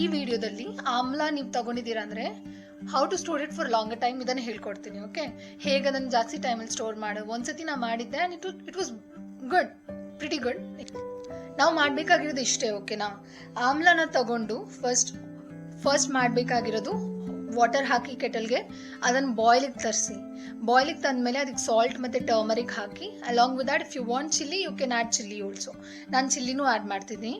ಈ ವಿಡಿಯೋದಲ್ಲಿ ಆಮ್ಲ ನೀವು ತಗೊಂಡಿದ್ದೀರಾ ಅಂದ್ರೆ how to store it for longer time ಇದನ್ನ ಹೇಳ್ಕೊಡ್ತೀನಿ. ಓಕೆ, ಹೇಗೆ ಅದನ್ನು ಜಾಸ್ತಿ ಟೈಮಲ್ಲಿ ಸ್ಟೋರ್ ಮಾಡೋದು. ಒಂದ್ಸತಿ ನಾ ಮಾಡಿದ್ದೆ and it was good, pretty good. ನಾವು ಮಾಡಬೇಕಾಗಿರೋದು ಇಷ್ಟೇ. ಓಕೆನಾ, ಆಮ್ಲನ ತಗೊಂಡು ಫಸ್ಟ್ ಮಾಡಬೇಕಾಗಿರೋದು ವಾಟರ್ ಹಾಕಿ ಕೆಟಲ್ಗೆ ಅದನ್ನು ಬಾಯ್ಲಿಗೆ ತರಿಸಿ. ಬಾಯ್ಲಿಗೆ ತಂದಮೇಲೆ ಅದಕ್ಕೆ ಸಾಲ್ಟ್ ಮತ್ತು ಟರ್ಮರಿಕ್ ಹಾಕಿ, along with that if you want chilli you can add chilli also. ನಾನು ಚಿಲ್ಲಿನೂ ಆ್ಯಡ್ ಮಾಡ್ತಿದ್ದೀನಿ.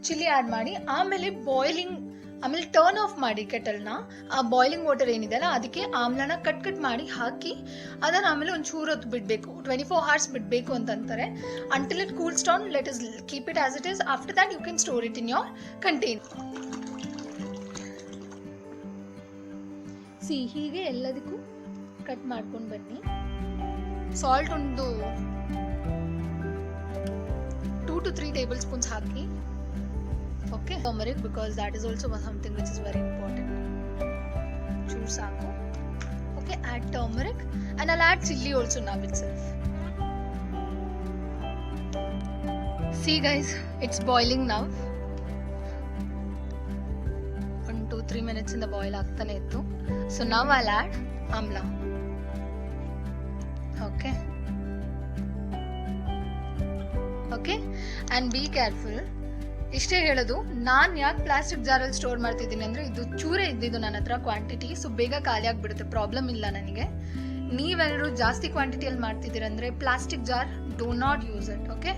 ಚಿಲ್ಲಿ ಆ್ಯಡ್ ಮಾಡಿ ಆಮೇಲೆ ಟರ್ನ್ ಆಫ್ ಮಾಡಿ ಕೆಟಲ್ನ. ಆ ಬಾಯ್ಲಿಂಗ್ ವಾಟರ್ ಏನಿದೆ ಅಲ್ಲ ಅದಕ್ಕೆ ಆಮ್ಲನ ಕಟ್ ಮಾಡಿ ಹಾಕಿ ಅದನ್ನು ಆಮೇಲೆ ಒಂಚೂರು ಹೊತ್ತು ಬಿಡಬೇಕು. 24 hours ಬಿಡಬೇಕು ಅಂತಂತಾರೆ. Until it cools down let is keep it as it is. After that you can store it in your container. ಹೀಗೆ ಎಲ್ಲದಕ್ಕೂ ಕಟ್ ಮಾಡ್ಕೊಂಡು ಬನ್ನಿ. ಸಾಲ್ಟ್ ಒಂದು 2 to 3 tablespoons ಹಾಕಿ. Okay, turmeric because that is also something which is very important. ಚೂರು ಸಾಕು. Okay, add turmeric and I'll add chilli also now itself. See guys, it's boiling now. 1-2-3 minutes ಇಂದ boil ಆಗ್ತಾನೆ ಇತ್ತು. So now I'll add amla. Okay, and be careful. ಇಷ್ಟೇ ಹೇಳೋದು. ನಾನು ಯಾಕೆ plastic ಜಾರಲ್ಲಿ store ಮಾಡ್ತಿದ್ದೀನಿ ಅಂದರೆ ಇದು ಚೂರೇ ಇದ್ದಿದ್ದು ನನ್ನ ಹತ್ರ ಕ್ವಾಂಟಿಟಿ. ಸೊ ಬೇಗ ಖಾಲಿ ಆಗಿಬಿಡುತ್ತೆ, ಪ್ರಾಬ್ಲಮ್ ಇಲ್ಲ ನನಗೆ. ನೀವೆಲ್ಲರೂ ಜಾಸ್ತಿ ಕ್ವಾಂಟಿಟಿಯಲ್ಲಿ ಮಾಡ್ತಿದ್ದೀರಂದರೆ plastic jar do not use it. Okay,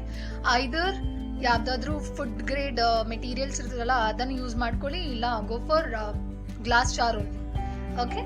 either ಯಾವುದಾದ್ರೂ ಫುಡ್ ಗ್ರೇಡ್ ಮೆಟೀರಿಯಲ್ಸ್ ಇರ್ತದಲ್ಲ ಅದನ್ನು ಯೂಸ್ ಮಾಡ್ಕೊಳ್ಳಿ, ಇಲ್ಲ go for glass jar only. Okay.